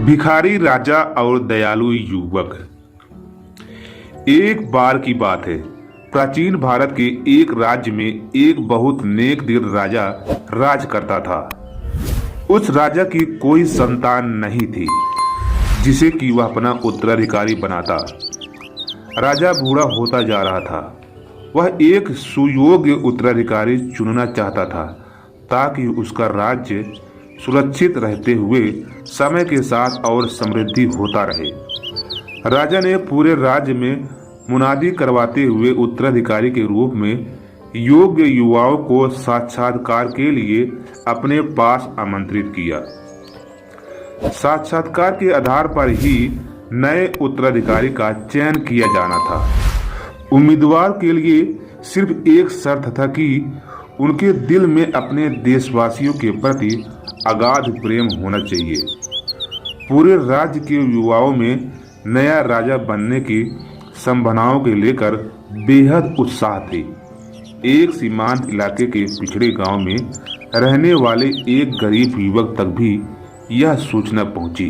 भिखारी राजा और दयालु युवक। एक बार की बात है, प्राचीन भारत के एक राज्य में एक बहुत नेक दिल राजा राज करता था। उस राजा की कोई संतान नहीं थी जिसे कि वह अपना उत्तराधिकारी बनाता। राजा बूढ़ा होता जा रहा था। वह एक सुयोग्य उत्तराधिकारी चुनना चाहता था ताकि उसका राज्य सुरक्षित रहते हुए समय के साथ और समृद्धि होता रहे। राजा ने पूरे राज्य में मुनादी करवाते हुए उत्तराधिकारी के रूप में योग्य युवाओं को साक्षात्कार के लिए अपने पास आमंत्रित किया। साक्षात्कार के आधार पर ही नए उत्तराधिकारी का चयन किया जाना था। उम्मीदवार के लिए सिर्फ एक शर्त था कि उनके दिल में अपने देशवासियों के प्रति अगाध प्रेम होना चाहिए। पूरे राज्य के युवाओं में नया राजा बनने की संभावनाओं के लेकर बेहद उत्साह थे। एक सीमांत इलाके के पिछड़े गांव में रहने वाले एक गरीब युवक तक भी यह सूचना पहुंची।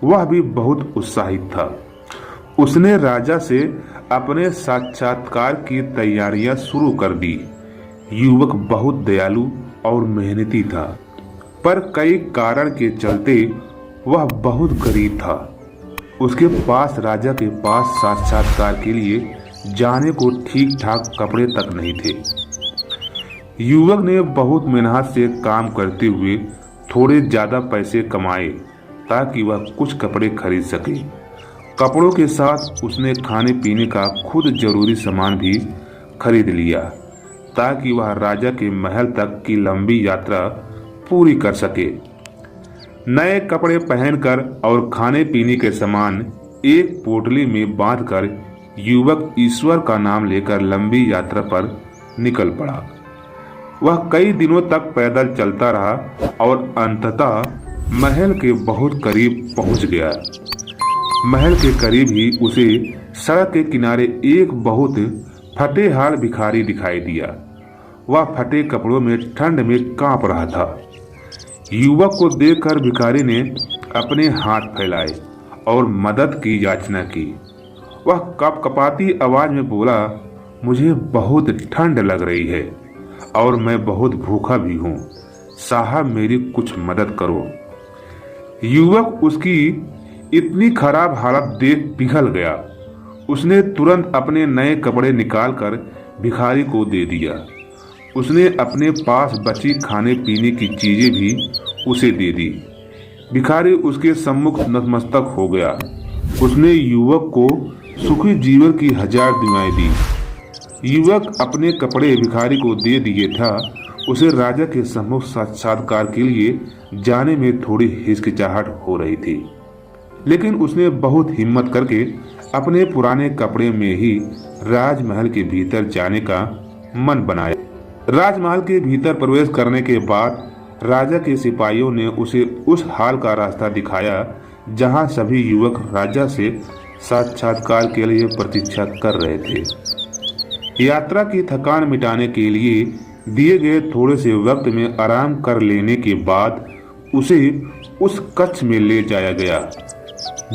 वह भी बहुत उत्साहित था। उसने राजा से अपने साक्षात्कार की तैयारियां शुरू कर दी। युवक बहुत दयालु और मेहनती था, पर कई कारण के चलते वह बहुत गरीब था। उसके पास राजा के पास साक्षात्कार के लिए जाने को ठीक ठाक कपड़े तक नहीं थे। युवक ने बहुत मेहनत से काम करते हुए थोड़े ज्यादा पैसे कमाए ताकि वह कुछ कपड़े खरीद सके। कपड़ों के साथ उसने खाने पीने का खुद जरूरी सामान भी खरीद लिया ताकि वह राजा के महल तक की लंबी यात्रा पूरी कर सके। नए कपड़े पहनकर और खाने पीने के सामान एक पोटली में बांधकर युवक ईश्वर का नाम लेकर लंबी यात्रा पर निकल पड़ा। वह कई दिनों तक पैदल चलता रहा और अंततः महल के बहुत करीब पहुंच गया। महल के करीब ही उसे सड़क के किनारे एक बहुत फटे हाल भिखारी दिखाई दिया। वह फटे कपड़ों में ठंड में कांप रहा था। युवक को देखकर भिखारी ने अपने हाथ फैलाए और मदद की याचना की। वह कपकपाती आवाज में बोला, मुझे बहुत ठंड लग रही है और मैं बहुत भूखा भी हूँ। साहब, मेरी कुछ मदद करो। युवक उसकी इतनी खराब हालत देख पिघल गया। उसने तुरंत अपने नए कपड़े निकालकर भिखारी को दे दिया। उसने अपने पास बची खाने पीने की चीजें भी उसे दे दी। भिखारी उसके सम्मुख नतमस्तक हो गया। उसने युवक को सुखी जीवन की 1000 दुआएं दी। युवक अपने कपड़े भिखारी को दे दिए था। उसे राजा के सम्मुख साक्षात्कार के लिए जाने में थोड़ी हिचकिचाहट हो रही थी, लेकिन उसने बहुत हिम्मत करके अपने पुराने कपड़े में ही राजमहल के भीतर जाने का मन बनाया। राजमहल के भीतर प्रवेश करने के बाद राजा के सिपाहियों ने उसे उस हाल का रास्ता दिखाया जहां सभी युवक राजा से साक्षात्कार के लिए प्रतीक्षा कर रहे थे। यात्रा की थकान मिटाने के लिए दिए गए थोड़े से वक्त में आराम कर लेने के बाद उसे उस कक्ष में ले जाया गया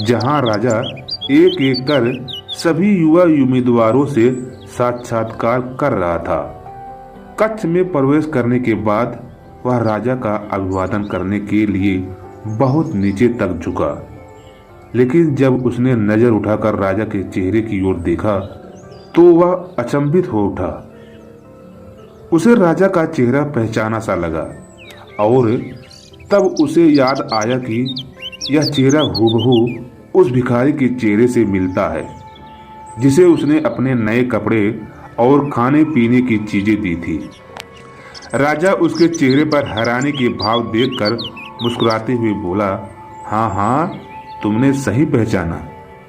जहां राजा एक एक कर सभी युवा उम्मीदवारों से साक्षात्कार कर रहा था। कक्ष में प्रवेश करने के बाद वह राजा का अभिवादन करने के लिए बहुत नीचे तक झुका, लेकिन जब उसने नजर उठाकर राजा के चेहरे की ओर देखा तो वह अचंभित हो उठा। उसे राजा का चेहरा पहचाना सा लगा और तब उसे याद आया कि यह चेहरा हूबहू उस भिखारी के चेहरे से मिलता है जिसे उसने अपने नए कपड़े और खाने पीने की चीजें दी थी। राजा उसके चेहरे पर हैरानी के भाव देखकर मुस्कुराते हुए बोला, हाँ हाँ, तुमने सही पहचाना।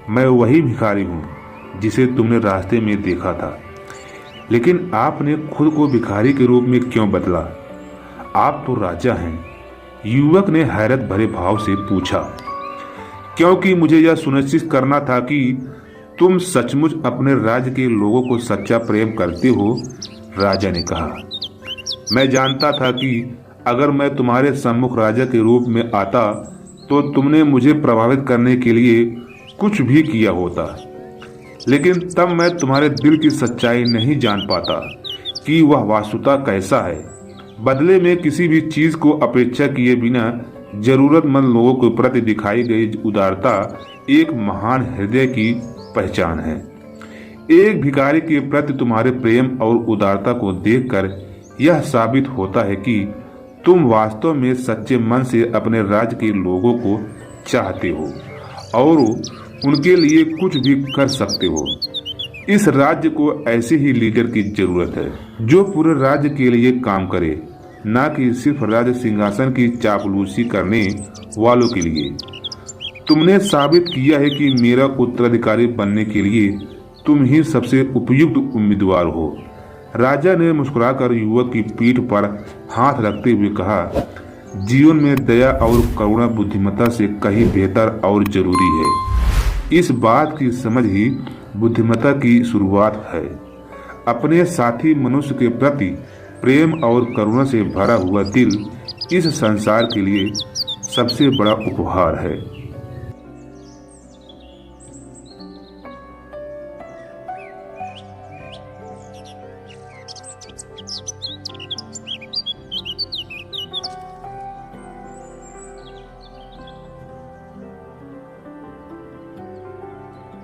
मैं वही भिखारी हूँ जिसे तुमने रास्ते में देखा था। लेकिन आपने खुद को भिखारी के रूप में क्यों बदला? आप तो राजा हैं। युवक ने हैरत भरे भाव से पूछा। क्योंकि मुझे यह सुनिश्चित करना था कि तुम सचमुच अपने राज्य के लोगों को सच्चा प्रेम करते हो, राजा ने कहा। मैं जानता था कि अगर मैं तुम्हारे सम्मुख राजा के रूप में आता तो तुमने मुझे प्रभावित करने के लिए कुछ भी किया होता, लेकिन तब मैं तुम्हारे दिल की सच्चाई नहीं जान पाता कि वह वास्तुता कैसा है। बदले में किसी भी चीज को अपेक्षा किए बिना जरूरतमंद लोगों के प्रति दिखाई गई उदारता एक महान हृदय की पहचान है। एक भिखारी के प्रति तुम्हारे प्रेम और उदारता को देखकर यह साबित होता है कि तुम वास्तव में सच्चे मन से अपने राज्य के लोगों को चाहते हो और उनके लिए कुछ भी कर सकते हो। इस राज्य को ऐसे ही लीडर की जरूरत है जो पूरे राज्य के लिए काम करे, न कि सिर्फ राज्य सिंहासन की चापलूसी करने वालों के लिए। तुमने साबित किया है कि मेरा उत्तराधिकारी बनने के लिए तुम ही सबसे उपयुक्त उम्मीदवार हो। राजा ने मुस्कुराकर युवक की पीठ पर हाथ रखते हुए कहा, जीवन में दया और करुणा बुद्धिमत्ता से कहीं बेहतर और जरूरी है। इस बात की समझ ही बुद्धिमत्ता की शुरुआत है। अपने साथी मनुष्य के प्रति प्रेम और करुणा से भरा हुआ दिल इस संसार के लिए सबसे बड़ा उपहार है।